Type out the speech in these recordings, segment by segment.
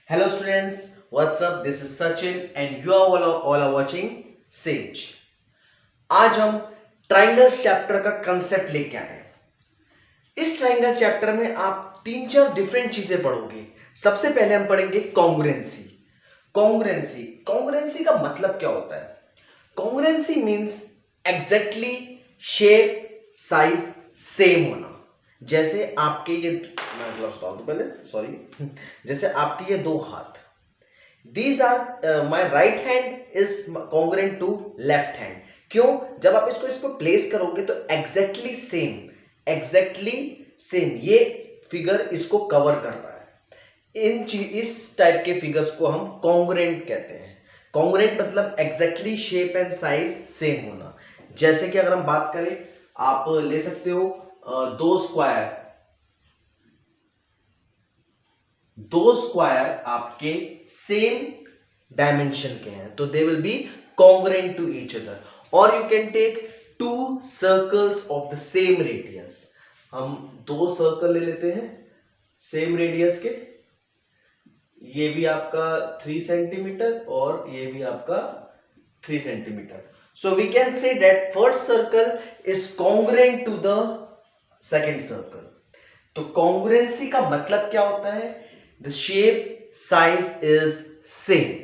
Hello students, what's up? This is Sachin and you all are watching Sage. आज हम triangles chapter का concept लेके आए हैं। इस ट्राइंगल चैप्टर में आप 3-4 डिफरेंट चीजें पढ़ोगे। सबसे पहले हम पढ़ेंगे कॉन्ग्रुएंसी। कॉन्ग्रुएंसी का मतलब क्या होता है? Congruency means exactly shape size same होना। जैसे आपके ये, मैं ग्लव्स डाल दूं पहले, सॉरी। जैसे आपके ये दो हाथ, these are my right hand is congruent to left hand. क्यों? जब आप इसको प्लेस करोगे तो एग्जैक्टली सेम ये फिगर इसको कवर कर रहा है। इस टाइप के फिगर्स को हम कॉन्ग्रुएंट कहते हैं। कॉन्ग्रुएंट मतलब exactly shape and size same होना। जैसे कि अगर हम बात करें, आप ले सकते हो दो स्क्वायर आपके सेम डायमेंशन के हैं तो they will be congruent to each other. और you can take 2 circles of the same radius. हम 2 सर्कल ले लेते हैं सेम रेडियस के, ये भी आपका 3 सेंटीमीटर और ये भी आपका 3 centimetre. So we can say that first circle is congruent to the second circle. तो congruency का मतलब क्या होता है? The shape size is same.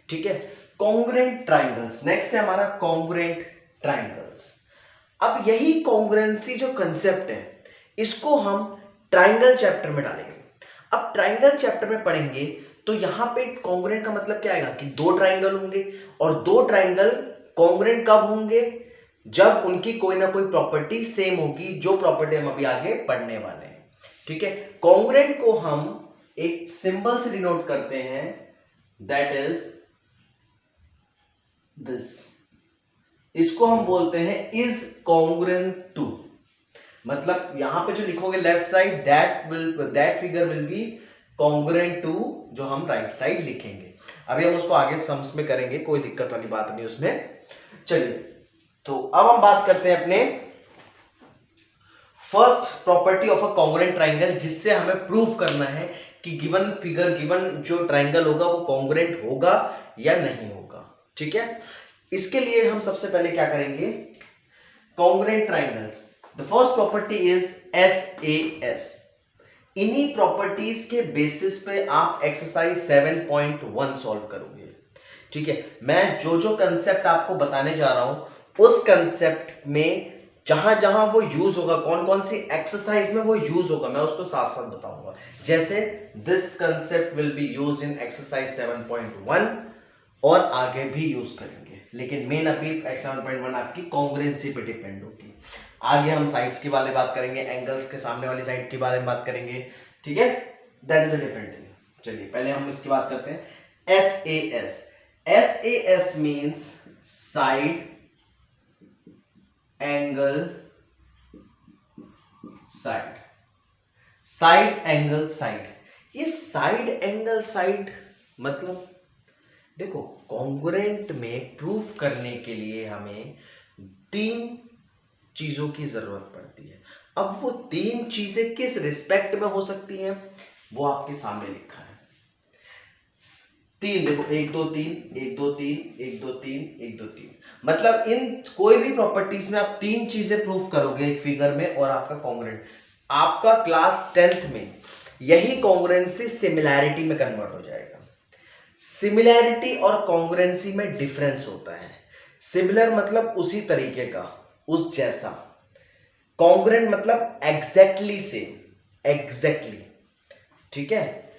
ठीक है, congruent triangles. Next है हमारा congruent triangles. अब यही congruency जो concept है इसको हम triangle chapter में डालेंगे। अब triangle chapter में पढ़ेंगे तो यहां पे congruent का मतलब क्या आएगा कि 2 ट्राइंगल होंगे, और 2 ट्राइंगल कॉन्ग्रुएंट कब होंगे? जब उनकी कोई ना कोई प्रॉपर्टी सेम होगी, जो प्रॉपर्टी हम अभी आगे पढ़ने वाले हैं। ठीक है, कॉन्ग्रुएंट को हम एक सिंबल से डिनोट करते हैं, दैट इज दिस। इसको हम बोलते हैं इज कॉन्ग्रुएंट टू। मतलब यहां पे जो लिखोगे left side, that figure will be congruent to जो हम राइट साइड लिखेंगे। अभी हम उसको आगे सम्स में करेंगे, कोई दिक्कत वाली बात नहीं उसमें। चलिए, तो अब हम बात करते हैं अपने first property of a congruent triangle, जिससे हमें प्रूव करना है कि गिवन फिगर, गिवन जो ट्राइंगल होगा वो कॉन्ग्रुएंट होगा या नहीं होगा। ठीक है, इसके लिए हम सबसे पहले क्या करेंगे? Congruent triangles, the first property is SAS। इन्हीं प्रॉपर्टीज के बेसिस पे आप एक्सरसाइज 7.1 सॉल्व करोगे। ठीक है, मैं जो कंसेप्ट आपको बताने जा रहा हूं उस कंसेप्ट में जहां जहां वो यूज होगा, कौन कौन सी एक्सरसाइज में वो यूज होगा, मैं उसको साथ साथ बताऊंगा। जैसे this concept will be use in exercise 7.1 और आगे भी यूज करेंगे, लेकिन मेन अभी 7.1 आपकी कॉन्ग्रुएंसी पे डिपेंड होगी। आगे हम साइड्स की वाले बात करेंगे, एंगल्स के सामने वाली साइड के बारे में बात करेंगे। ठीक है, that is a different thing. चलिए पहले हम इसकी बात करते हैं। SAS means side angle side। Side angle side, ये साइड एंगल साइड मतलब देखो, कॉन्ग्रुएंट में प्रूफ करने के लिए हमें 3 चीजों की जरूरत पड़ती है। अब वो 3 चीजें किस रिस्पेक्ट में हो सकती हैं वो आपके सामने लिखा है। 3 देखो, 1 2 3 1 2 3 1 2 3 1 2 3। मतलब इन कोई भी प्रॉपर्टीज में आप 3 चीजें प्रूफ करोगे एक फिगर में और आपका कॉन्ग्रुएंट। आपका क्लास 10th में यही कॉन्ग्रुएंसी सिमिलैरिटी में कन्वर्ट हो जाएगा। सिमिलैरिटी और कॉन्ग्रुएंसी में डिफरेंस होता है। सिमिलर मतलब उसी तरीके का, उस जैसा। कॉन्ग्रुएंट मतलब एग्जैक्टली सेम, एग्जैक्टली। ठीक है,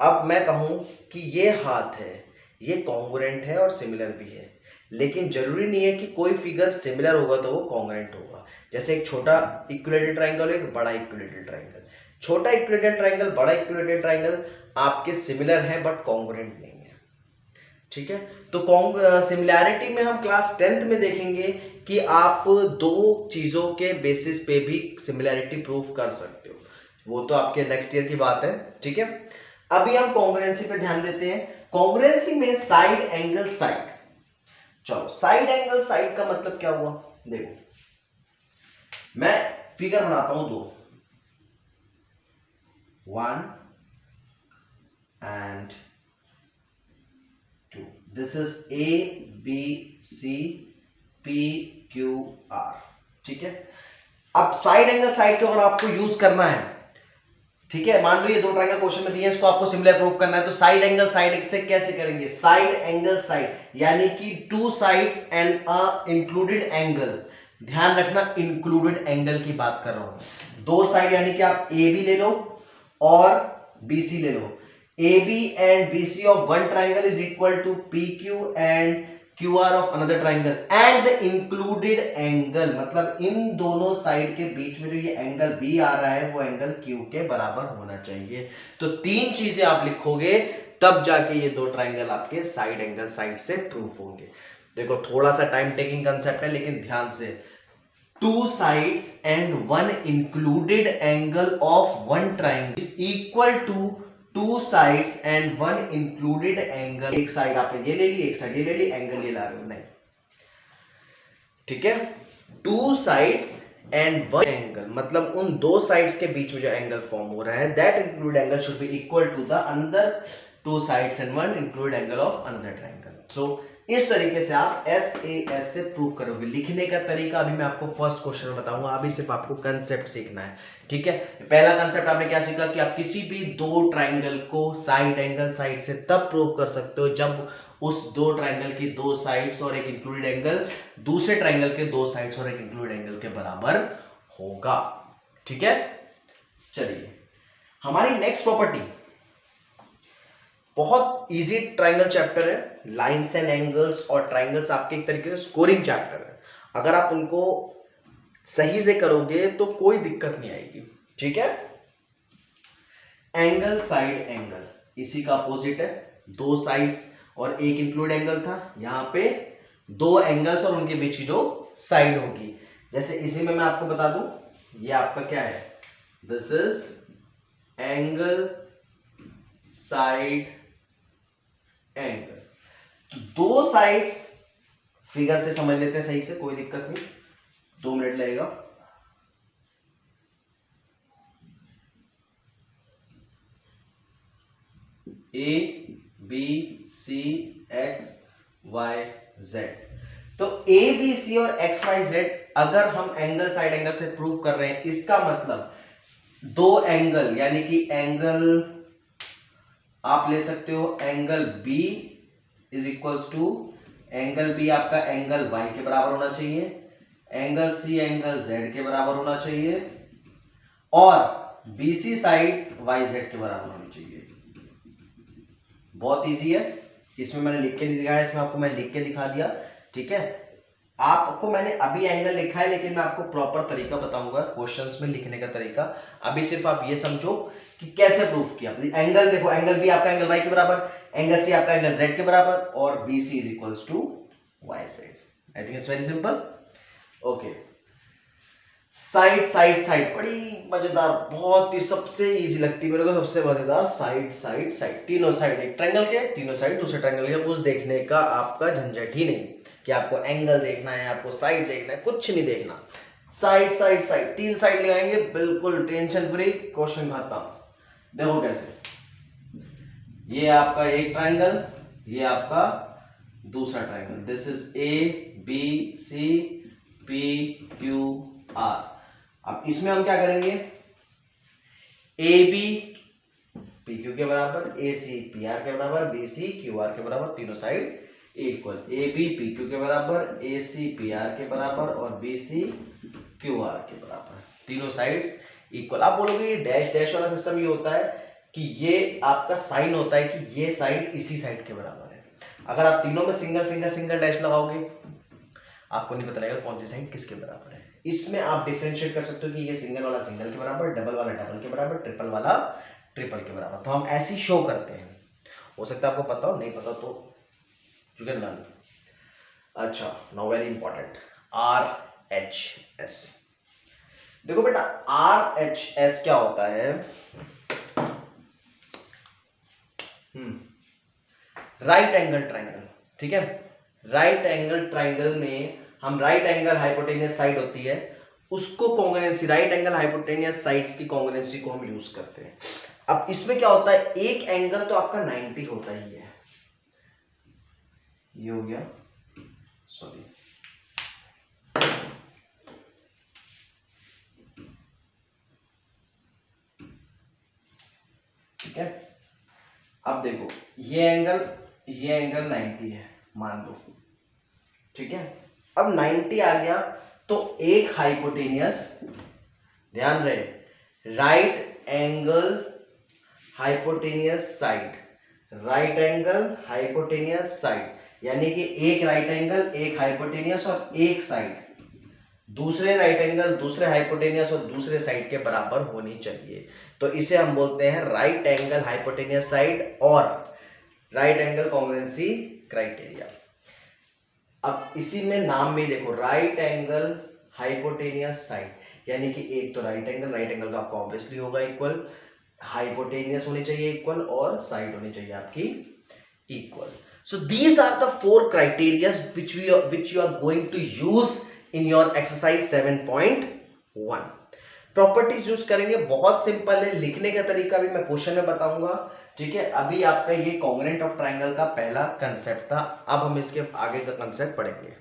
अब मैं कहूं कि ये हाथ है, ये कॉन्ग्रुएंट है और सिमिलर भी है, लेकिन जरूरी नहीं है कि कोई फिगर सिमिलर होगा तो वो कॉन्ग्रुएंट होगा। जैसे एक छोटा इक्विलेटरल ट्राइंगल और एक बड़ा इक्विलेटरल ट्राइंगल। छोटा इक्विलेटरल ट्राइंगल, बड़ा इक्विलेटरल ट्राइंगल आपके सिमिलर है बट कॉन्ग्रुएंट नहीं है। ठीक है, तो सिमिलैरिटी में हम क्लास 10th में देखेंगे कि आप 2 चीजों के बेसिस पे भी सिमिलैरिटी प्रूफ कर सकते हो, वो तो आपके नेक्स्ट ईयर की बात है। ठीक है, अभी हम कॉन्ग्रुएंसी पे ध्यान देते हैं। कॉन्ग्रुएंसी में साइड एंगल साइड। चलो, साइड एंगल साइड का मतलब क्या हुआ? देखो, मैं फिगर बनाता हूं दो, 1 and 2. दिस इज ABCPQR, ठीक है। अब साइड एंगल साइड के अगर आपको यूज करना है, ठीक है, मान लो ये दो ट्रायंगल क्वेश्चन में दिए हैं, इसको आपको सिमिलर प्रूफ करना है, तो साइड एंगल साइड से कैसे करेंगे? साइड एंगल साइड यानी कि to sides and a included angle. ध्यान रखना इंक्लूडेड एंगल की बात कर रहा हूं। दो साइड यानी कि आप ए बी ले लो और BC ले लो। AB and BC of one triangle is equal to PQ and QR of another triangle and the included angle, मतलब इन दोनों साइड के बीच में जो ये एंगल B आ रहा है वो एंगल Q के बराबर होना चाहिए। तो तीन चीजें आप लिखोगे तब जाके ये दो ट्राइंगल आपके साइड एंगल साइड से प्रूफ होंगे। देखो थोड़ा सा टाइम टेकिंग कंसेप्ट है, लेकिन ध्यान से, two sides and one included angle of one triangle is equal to two sides and one included angle. एक साइड आपने ये ले ली, एक साइड ये ले ली, एंगल ये ला रहे हो, नहीं, ठीक है। To sides and one angle मतलब उन दो साइड्स के बीच में जो एंगल फॉर्म हो रहा है, that include angle should be equal to the another two sides and one include angle of another triangle. So इस तरीके से आप SAS से प्रूव करोगे। लिखने का तरीका अभी मैं आपको फर्स्ट क्वेश्चन में बताऊंगा, अभी सिर्फ आपको कंसेप्ट सीखना है, ठीक है। पहला कंसेप्ट आपने क्या सीखा कि आप किसी भी दो ट्राइंगल को साइड एंगल साइड से तब प्रूव कर सकते हो जब उस दो ट्राइंगल की दो साइड्स और एक इंक्लूडेड एंगल दूसरे ट्राइंगल के दो साइड्स और एक इंक्लूडेड एंगल के बराबर होगा, ठीक है। चलिए हमारी नेक्स्ट प्रॉपर्टी बहुत इजी ट्राइंगल चैप्टर है। लाइंस एंड एंगल्स और ट्राइंगल्स आपके एक तरीके से स्कोरिंग चैप्टर है। अगर आप उनको सही से करोगे तो कोई दिक्कत नहीं आएगी, ठीक है। एंगल साइड एंगल इसी का अपोजिट है। दो साइड्स और एक इंक्लूड एंगल था, यहां पे दो एंगल्स और उनके बीच की जो साइड होगी। जैसे इसी में मैं आपको बता दूं, ये आपका क्या है, this is angle side angle. तो दो साइड्स फिगर से समझ लेते हैं सही से, कोई दिक्कत नहीं, 2 मिनट लगेगा। ABCXYZ, तो ABC और XYZ अगर हम एंगल साइड एंगल से प्रूव कर रहे हैं, इसका मतलब दो एंगल यानी कि एंगल आप ले सकते हो angle B is equals to angle B आपका एंगल Y के बराबर होना चाहिए, एंगल C एंगल Z के बराबर होना चाहिए और BC साइड YZ के बराबर होनी चाहिए। बहुत इजी है, इसमें मैंने लिख के नहीं दिखाया, इसमें आपको मैं लिख के दिखा दिया, ठीक है। आपको मैंने अभी एंगल लिखा है, लेकिन मैं आपको प्रॉपर तरीका बताऊंगा क्वेश्चंस में लिखने का तरीका। अभी सिर्फ आप ये समझो कि कैसे प्रूफ किया। एंगल देखो, एंगल बी आपका एंगल वाई के बराबर, एंगल सी आपका एंगल जेड के बराबर और B C is equals to Y Z. I think it's very simple. Okay, side side side बड़ी मजेदार, बहुत ही सबसे इजी लगती है मेरे को, सबसे मजेदार। साइड साइड साइड, तीनों साइड एक ट्रायंगल के, तीनों साइड दूसरे ट्रायंगल के, कुछ देखने का आपका झंझट ही नहीं कि आपको एंगल देखना है, आपको साइड देखना है, कुछ नहीं देखना। साइड साइड साइड, तीन साइड लगाएंगे, बिल्कुल टेंशन फ्री, क्वेश्चन खत्म। देखो कैसे, ये आपका एक ट्रायंगल, ये आपका दूसरा ट्रायंगल, दिस इज ABCPQR। अब इसमें हम क्या करेंगे, AB PQ के बराबर, AC PR के बराबर, BC QR के बराबर, तीनों साइड इक्वल, AB PQ के बराबर, AC PR के बराबर और BC QR के बराबर, तीनों साइड्स इक्वल। आप बोलोगे ये डैश डैश वाला सिस्टम ये होता है कि ये आपका साइन होता है कि ये साइड इसी साइड के बराबर है। अगर आप तीनों में सिंगल सिंगल सिंगल डैश लगाओगे आपको नहीं पता लगेगा कौन सी साइड किसके बराबर है। इसमें आप डिफरेंशिएट कर सकते हो कि ये सिंगल वाला सिंगल के बराबर, डबल वाला डबल के बराबर, ट्रिपल वाला ट्रिपल के बराबर। तो हम ऐसे ही शो करते हैं, हो सकता है आपको पता हो, नहीं पता तो यू कैन लर्न। अच्छा, नाउ वेरी इंपॉर्टेंट, RHS। देखो बेटा, RHS क्या होता है, राइट एंगल ट्रायंगल, ठीक है। राइट एंगल ट्रायंगल में हम राइट एंगल हाइपोटेन्यूस साइड होती है उसको congruency, right angle hypotenuse sides की कॉन्ग्रुएंसी को हम यूज करते हैं। अब इसमें क्या होता है, एक एंगल तो आपका 90 होता ही है, ये हो गया, सॉरी ठीक है। अब देखो ये एंगल 90 है मान लो, ठीक है। अब 90 आ गया तो एक हाइपोटेनियस, ध्यान रहे, right angle hypotenuse side, right angle hypotenuse side, यानी कि एक राइट एंगल, एक हाइपोटेनियस और एक साइड दूसरे राइट एंगल, दूसरे हाइपोटेनियस और दूसरे साइड के बराबर होनी चाहिए। तो इसे हम बोलते हैं राइट एंगल हाइपोटेनियस साइड और राइट एंगल कॉन्ग्रुएंसी क्राइटेरिया। अब इसी में नाम में देखो, राइट एंगल हाइपोटेनियस साइड, यानी कि एक तो राइट एंगल तो आपका ऑब्वियसली होगा इक्वल, हाइपोटेनियस होनी चाहिए इक्वल और साइड होनी चाहिए आपकी equal. So these are the 4 criteria which you are going to use in your exercise 7.1। Properties use करेंगे, बहुत सिंपल है, लिखने का तरीका भी मैं क्वेश्चन में बताऊंगा, ठीक है। अभी आपका ये कॉन्ग्रुएंट ऑफ ट्राइंगल का पहला कंसेप्ट था, अब हम इसके आगे का कंसेप्ट पढ़ेंगे।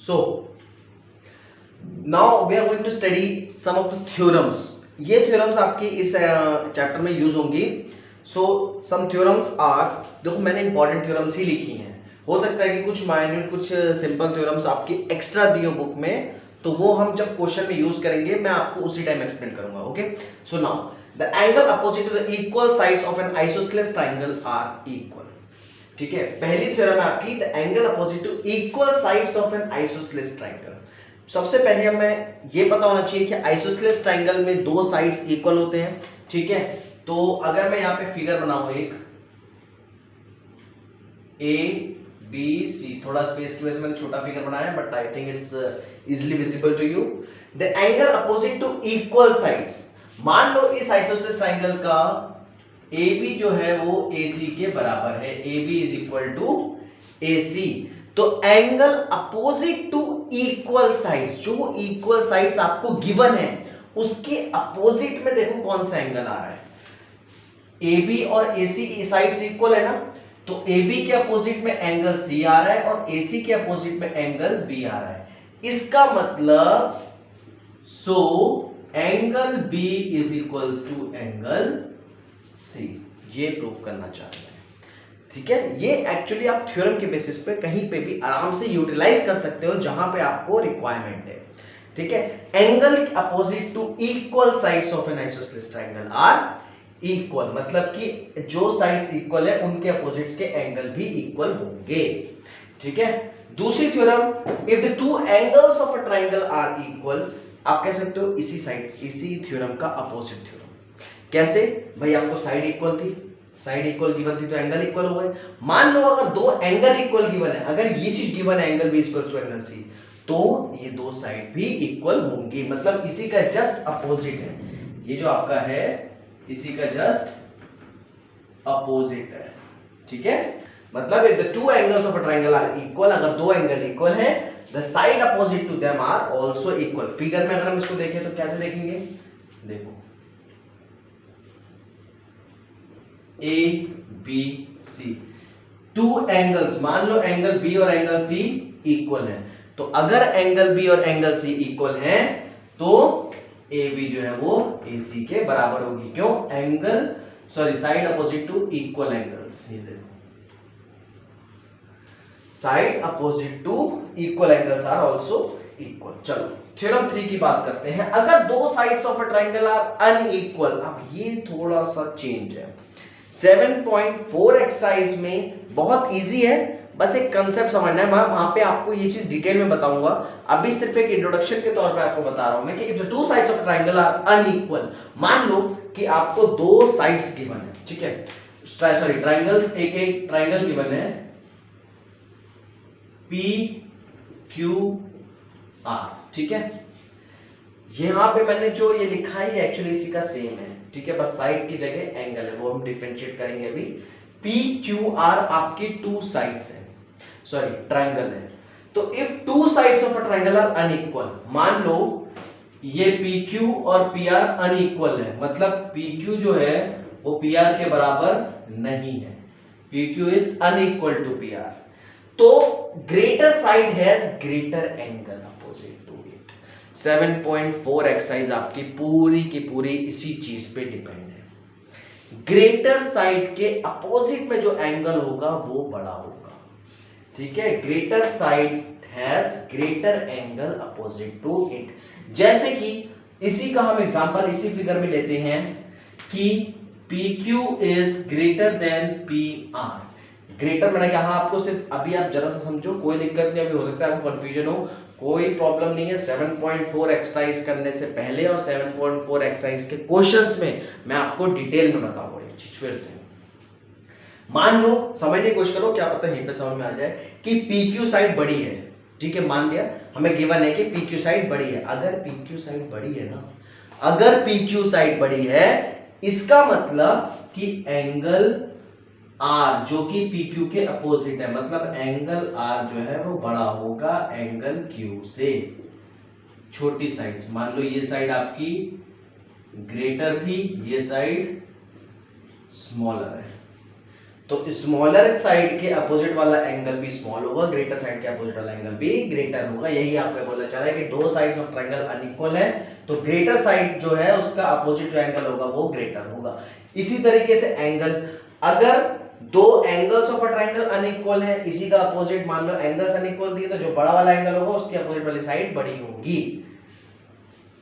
So now we are going to study some of the theorems। ये theorems आपकी इस चैप्टर में यूज होंगी। So some theorems are, देखो मैंने इंपॉर्टेंट theorems ही लिखी हैं, हो सकता है कि कुछ माइन्यूट, कुछ सिंपल theorems आपकी एक्स्ट्रा दिए बुक में, तो वो हम जब क्वेश्चन में यूज करेंगे मैं आपको उसी टाइम एक्सप्लेन करूंगा। Okay, so now the angle opposite to the equal sides of an isosceles triangle are equal. ठीक है, पहली थ्योरम है आपकी, the angle opposite to equal sides of an isosceles triangle. सबसे पहले हमें ये पता होना चाहिए कि आइसोस्सेलेस ट्राइंगल में दो साइड्स इक्वल होते हैं। ठीक है, तो अगर मैं यहाँ पे फिगर बनाऊं एक ए बी सी, थोड़ा स्पेस की वजह से मैंने छोटा फिगर बनाया, but I think it's easily visible to you. The angle opposite to equal sides, मान लो इस आइसोस्सेलेस ट्राइंगल का AB जो है वो AC के बराबर है, AB is equal to AC। तो angle opposite to equal sides, जो इक्वल साइड्स आपको गिवन है उसके अपोजिट में देखो कौन सा एंगल आ रहा है। AB और AC साइड्स इक्वल है ना, तो AB के अपोजिट में एंगल C आ रहा है और AC के अपोजिट में एंगल B आ रहा है। इसका मतलब so angle B is equals to angle C, ये प्रूव करना चाहते हैं। ठीक है, ये एक्चुअली आप थ्योरम के बेसिस पे कहीं पे भी आराम से यूटिलाइज कर सकते हो जहां पे आपको रिक्वायरमेंट है। ठीक है, angle opposite to equal sides of an isosceles triangle are equal, मतलब कि जो साइड्स इक्वल है उनके अपोजिट्स के एंगल भी इक्वल होंगे। ठीक है, दूसरी theorem, if the two angles of a triangle are equal, आप कह सकते हो इसी साइड, इसी थ्योरम का अपोजिट थ्योरम। कैसे भाई, आपको साइड इक्वल थी, साइड इक्वल गिवन थी तो एंगल इक्वल हो गए। मान लो अगर दो एंगल इक्वल गिवन है, अगर ये चीज गिवन है angle B equal to angle C, तो ये दो साइड भी इक्वल होंगी, मतलब इसी का जस्ट अपोजिट है। ये जो आपका है इसी का जस्ट अपोजिट है। ठीक है, मतलब if the two angles of a triangle are equal, अगर दो एंगल इक्वल है, the side opposite to them are also equal. Figure में अगर हम इसको देखें तो कैसे देखेंगे, देखो A B C, two angles, मान लो एंगल बी और एंगल सी इक्वल है, तो अगर एंगल बी और एंगल सी इक्वल है तो ए बी जो है वो ए सी के बराबर होगी। क्यों, angle sorry side opposite to equal angles, ये देखो side opposite to equal angles are also equal. चलो थ्योरम 3 की बात करते हैं। अगर दो sides of a triangle are unequal, अब ये थोड़ा सा चेंज है, 7.4 एक्सरसाइज में बहुत इजी है, बस एक कंसेप्ट समझना है। मैं वहां पे आपको ये चीज डिटेल में बताऊंगा, अभी सिर्फ एक इंट्रोडक्शन के तौर पे आपको बता रहा हूं मैं कि if the two sides of triangle are unequal, मान लो कि आपको दो साइड्स गिवन है, ठीक है, सॉरी ट्रायंगल्स, एक ट्रायंगल गिवन है P Q R, ठीक है, यहाँ पे मैंने जो ये लिखा है एक्चुअली इसी का सेम है, ठीक है, बस साइड की जगह एंगल है, वो हम डिफरेंशिएट करेंगे अभी। पी क्यू आर आपकी टू साइड्स है, सॉरी ट्राइंगल है, तो if two sides of a triangle are unequal, मान लो ये पी क्यू और पी आर अनइक्वल है, मतलब पी क्यू जो है वो पी आर के बराबर नहीं है, P Q is unequal to P R, तो greater side has greater angle opposite to it. 7.4 exercise आपकी पूरी की पूरी इसी चीज पे डिपेंड है, ग्रेटर साइड के अपोजिट में जो एंगल होगा वो बड़ा होगा, ठीक है, greater side has greater angle opposite to it. जैसे कि इसी का हम एग्जांपल इसी फिगर में लेते हैं कि PQ is greater than PR। Greater मैंने कहा आपको, सिर्फ अभी आप जरा सा समझो, कोई दिक्कत नहीं, अभी हो सकता है आपको कंफ्यूजन हो, कोई प्रॉब्लम नहीं है। 7.4 एक्सरसाइज करने से पहले और 7.4 एक्सरसाइज के क्वेश्चंस में मैं आपको डिटेल में बताऊंगा ये चीज। फिर से मान लो, समझने की कोशिश करो, क्या पता यहीं पे समझ में आ जाए कि PQ साइड बड़ी है, ठीक है, मान लिया हमें गिवन है कि PQ साइड बड़ी है। अगर PQ साइड बड़ी है ना, अगर PQ साइड बड़ी है, इसका मतलब कि एंगल R जो कि PQ के अपोजिट है, मतलब एंगल R जो है वो बड़ा होगा एंगल Q से। छोटी साइड, मान लो ये साइड आपकी ग्रेटर थी, ये साइड स्मॉलर है, तो स्मॉलर साइड के अपोजिट वाला एंगल भी स्मॉल होगा, ग्रेटर साइड के अपोजिट वाला एंगल भी ग्रेटर होगा। यही आपको बोलना चाह रहा है कि दो साइड्स ऑफ ट्रायंगल अनइक्वल है, तो ग्रेटर साइड जो है उसका अपोजिट जो एंगल होगा वो ग्रेटर होगा। इसी तरीके से एंगल, अगर दो angles of a triangle unequal है, इसी का अपोजिट मान लो एंगल्स अनइक्वल दिए, तो जो बड़ा वाला एंगल होगा उसकी अपोजिट वाली साइड बड़ी होगी।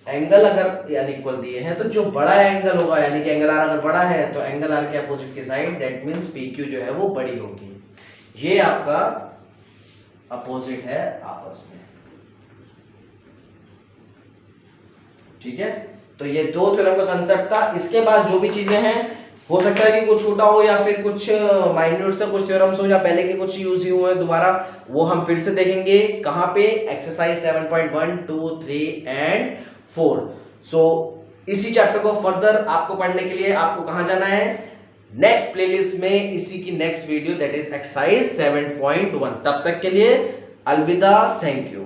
एंगल अगर अनइक्वल दिए हैं तो जो बड़ा एंगल होगा, यानी कि एंगल आर अगर बड़ा है तो एंगल आर के अपोजिट की साइड, दैट मींस PQ जो है वो बड़ी होगी। ये आपका अपोजिट है आपस में, ठीक है। तो ये दो थ्योरम का कंसेप्ट था। इसके बाद जो भी चीजें हैं, हो सकता है कि कुछ छूटा हो या फिर कुछ माइन्यूट से कुछ थ्योरम्स हो या पहले के कुछ यूज हुए हैं दोबारा, वो हम फिर से देखेंगे। कहां पे? Exercise 7.1, 2, 3 and 4। सो इसी चैप्टर को फर्दर आपको पढ़ने के लिए आपको कहां जाना है? नेक्स्ट प्लेलिस्ट में इसी की next video, that is exercise 7.1। तब तक के लिए अलविदा, थैंक यू।